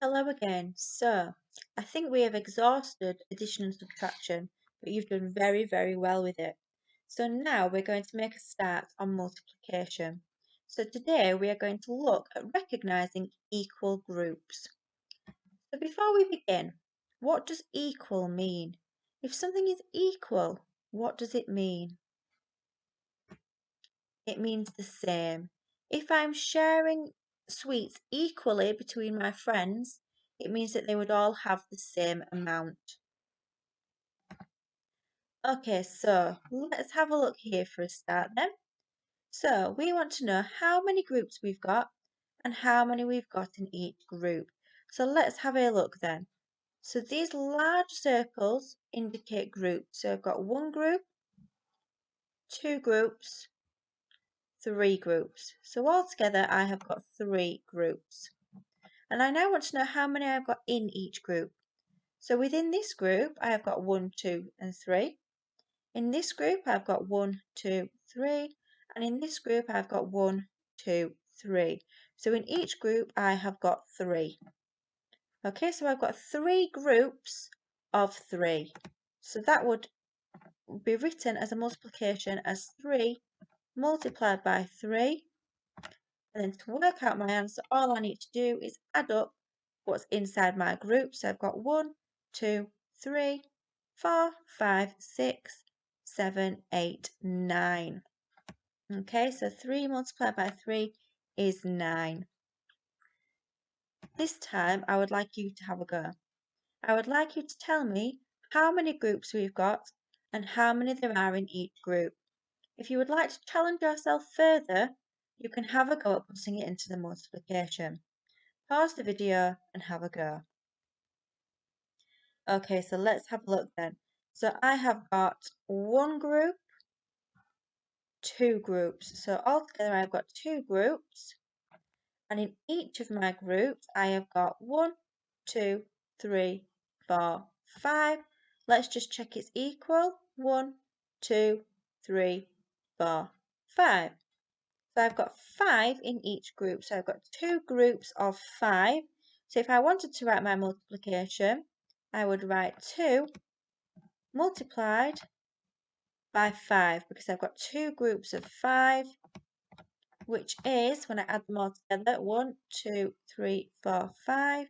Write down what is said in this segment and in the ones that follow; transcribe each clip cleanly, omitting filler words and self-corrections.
Hello again. So, I think we have exhausted addition and subtraction, but you've done very, very well with it. So now we're going to make a start on multiplication. So today we are going to look at recognising equal groups. So before we begin, what does equal mean? If something is equal, what does it mean? It means the same. If I'm sharing sweets equally between my friends, it means that they would all have the same amount. Okay, so let's have a look here for a start then. So we want to know how many groups we've got and how many we've got in each group. So let's have a look then. So these large circles indicate groups. So I've got one group, two groups, three groups. So altogether I have got three groups. And I now want to know how many I've got in each group. So within this group I have got 1, 2 and 3. In this group I've got 1, 2, 3. And in this group I've got 1, 2, 3. So in each group I have got 3. Okay, so I've got 3 groups of 3. So that would be written as a multiplication as 3 multiplied by 3. And then to work out my answer, all I need to do is add up what's inside my group. So I've got 1, 2, 3, 4, 5, 6, 7, 8, 9. Okay, so 3 multiplied by 3 is 9. This time I would like you to have a go. I would like you to tell me how many groups we've got and how many there are in each group. If you would like to challenge yourself further, you can have a go at putting it into the multiplication. Pause the video and have a go. Okay, so let's have a look then. So I have got one group, two groups. So altogether I've got 2 groups. And in each of my groups I have got 1, 2, 3, 4, 5. Let's just check it's equal. 1, 2, 3, 4, 5. So I've got 5 in each group. So I've got 2 groups of 5. So if I wanted to write my multiplication, I would write 2 multiplied by 5 because I've got 2 groups of 5, which is, when I add them all together, 1, 2, 3, 4, 5,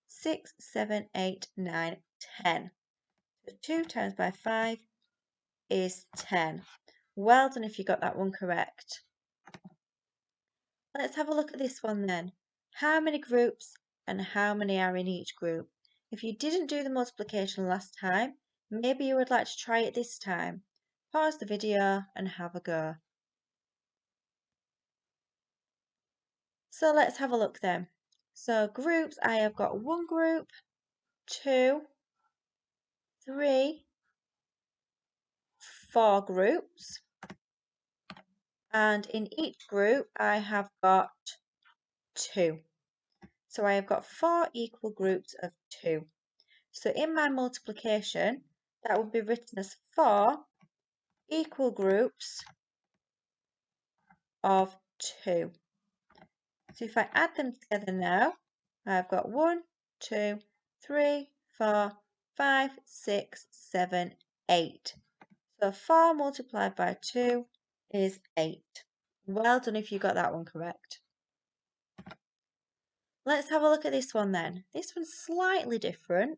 6, 7, 8, 9, 10. So 2 times by 5 is 10. Well done if you got that one correct. Let's have a look at this one then. How many groups and how many are in each group? If you didn't do the multiplication last time, maybe you would like to try it this time. Pause the video and have a go. So let's have a look then. So groups, I have got 1 group, 2, 3, 4 groups. And in each group I have got 2. So I have got 4 equal groups of 2. So in my multiplication, that would be written as 4 equal groups of 2. So if I add them together now, I've got 1, 2, 3, 4, 5, 6, 7, 8. So 4 multiplied by 2 is 8. Well done if you got that one correct. Let's have a look at this one then. This one's slightly different.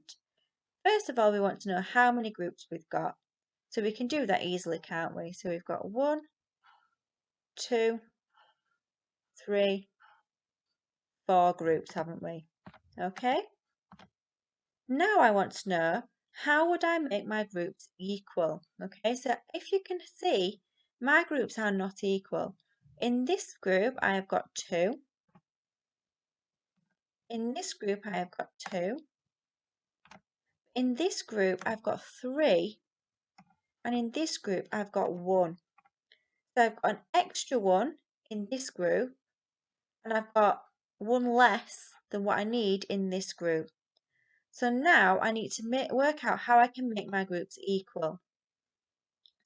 First of all, we want to know how many groups we've got. So we can do that easily, can't we? So we've got 1, 2, 3, 4 groups, haven't we? Okay. Now I want to know, how would I make my groups equal? Okay, so if you can see, my groups are not equal. In this group, I have got 2. In this group, I have got 2. In this group, I've got 3. And in this group, I've got 1. So I've got an extra 1 in this group, and I've got 1 less than what I need in this group. So now I need to work out how I can make my groups equal.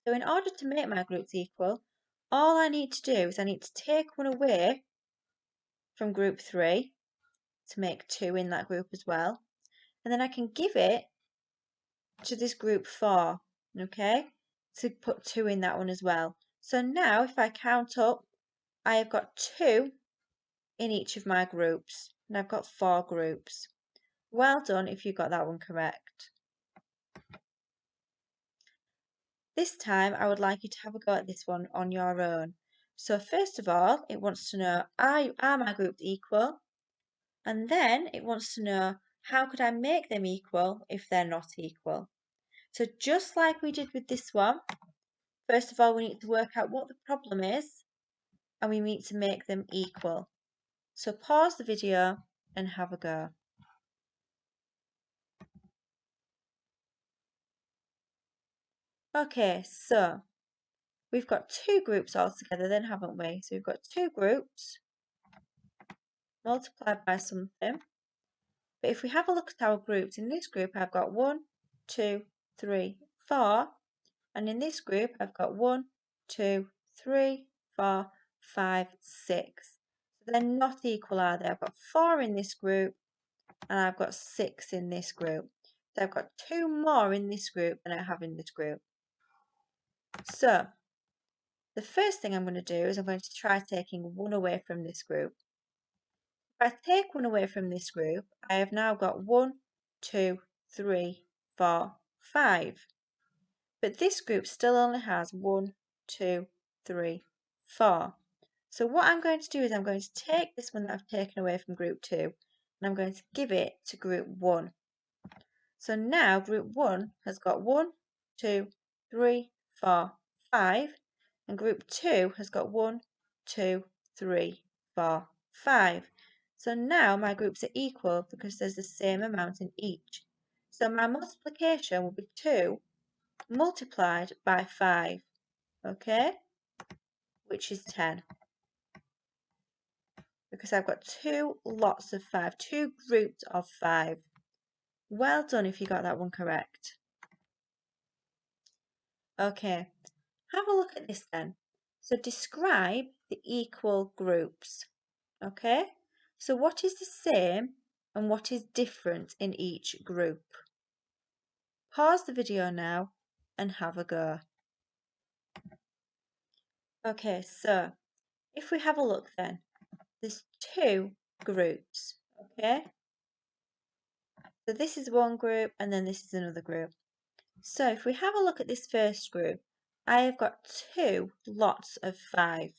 So in order to make my groups equal, all I need to do is I need to take 1 away from group 3, to make 2 in that group as well. And then I can give it to this group 4, okay, to put 2 in that one as well. So now if I count up, I have got 2 in each of my groups, and I've got 4 groups. Well done if you got that one correct. This time I would like you to have a go at this one on your own. So first of all, it wants to know, are my groups equal? And then it wants to know, how could I make them equal if they're not equal? So just like we did with this one, first of all, we need to work out what the problem is, and we need to make them equal. So pause the video and have a go. Okay, so we've got 2 groups altogether then, haven't we? So we've got 2 groups multiplied by something. But if we have a look at our groups, in this group I've got 1, 2, 3, 4. And in this group I've got 1, 2, 3, 4, 5, 6. So they're not equal, are they? I've got 4 in this group and I've got 6 in this group. So I've got 2 more in this group than I have in this group. So the first thing I'm going to do is I'm going to try taking 1 away from this group. If I take 1 away from this group, I have now got 1, 2, 3, 4, 5. But this group still only has 1, 2, 3, 4. So what I'm going to do is I'm going to take this one that I've taken away from group 2 and I'm going to give it to group 1. So now group 1 has got 1, 2, 3, 4, 5, and group 2 has got 1, 2, 3, 4, 5. So now my groups are equal because there's the same amount in each. So my multiplication will be 2 multiplied by 5, okay, which is 10. Because I've got 2 lots of 5, 2 groups of 5. Well done if you got that one correct. Okay, have a look at this then. So describe the equal groups. Okay, so what is the same and what is different in each group? Pause the video now and have a go. Okay, so if we have a look then, there's 2 groups, okay? So this is one group and then this is another group. So if we have a look at this first group, I have got 2 lots of 5.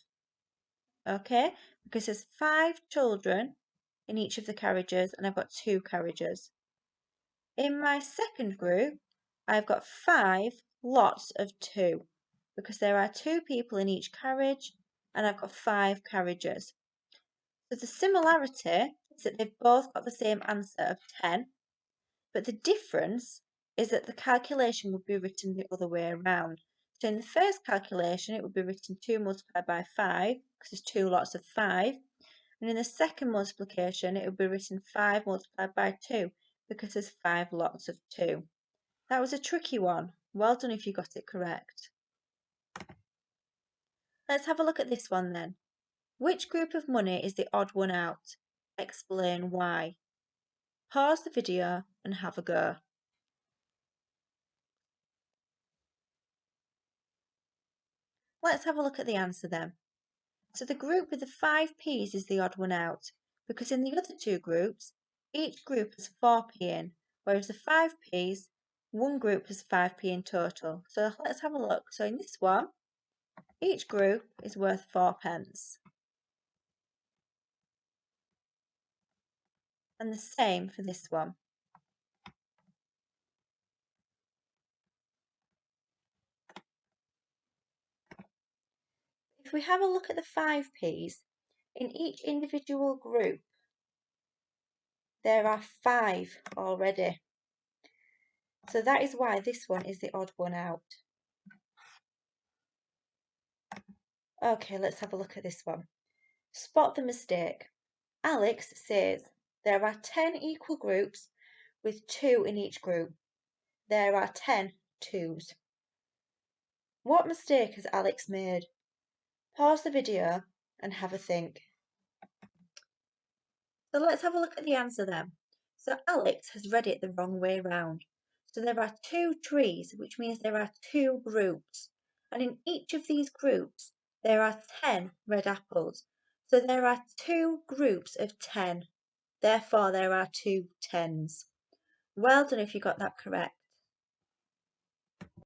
Okay, because there's 5 children in each of the carriages and I've got 2 carriages. In my second group, I've got 5 lots of 2 because there are 2 people in each carriage and I've got 5 carriages. So the similarity is that they've both got the same answer of 10, but the difference is that the calculation would be written the other way around. So in the first calculation, it would be written 2 multiplied by 5, because there's 2 lots of 5. And in the second multiplication, it would be written 5 multiplied by 2, because there's 5 lots of 2. That was a tricky one. Well done if you got it correct. Let's have a look at this one then. Which group of money is the odd one out? Explain why. Pause the video and have a go. Let's have a look at the answer then. So the group with the 5p's is the odd one out, because in the other 2 groups, each group has 4p in, whereas the 5p's, one group has 5p in total. So let's have a look. So in this one, each group is worth 4p. And the same for this one. If we have a look at the 5p's, in each individual group, there are 5 already. So that is why this one is the odd one out. Okay, let's have a look at this one. Spot the mistake. Alex says there are 10 equal groups with 2 in each group. There are 10 twos. What mistake has Alex made? Pause the video and have a think. So let's have a look at the answer then. So Alex has read it the wrong way round. So there are two trees, which means there are two groups. And in each of these groups, there are 10 red apples. So there are two groups of 10. Therefore, there are two tens. Well done if you got that correct.